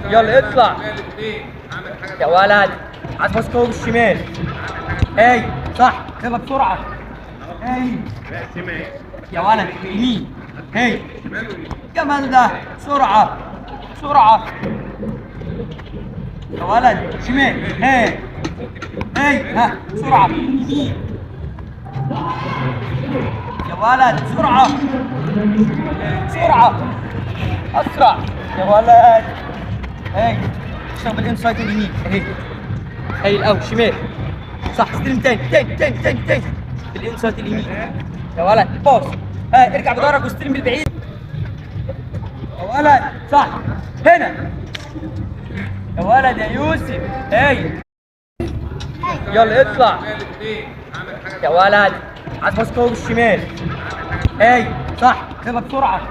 يلا اطلع يا ولد. عايز ماسك هو بالشمال. اي صح، يلا بسرعه. اي يا ولد يمين. هي جمال ده. بسرعه بسرعه يا ولد. شمال. هي ها بسرعه يمين يا ولد. بسرعه بسرعه اسرع يا ولد. هي اشتغل بالانسايد اليمين. هي الاول شمال. صح، استلم تاني بالانسايد اليمين يا ولد. باص. ارجع بظهرك واستلم بالبعيد يا ولد. صح هنا يا ولد يا يوسف. يلا اطلع يا ولد. عايز ماسك هو بالشمال. صح، يلا بسرعه.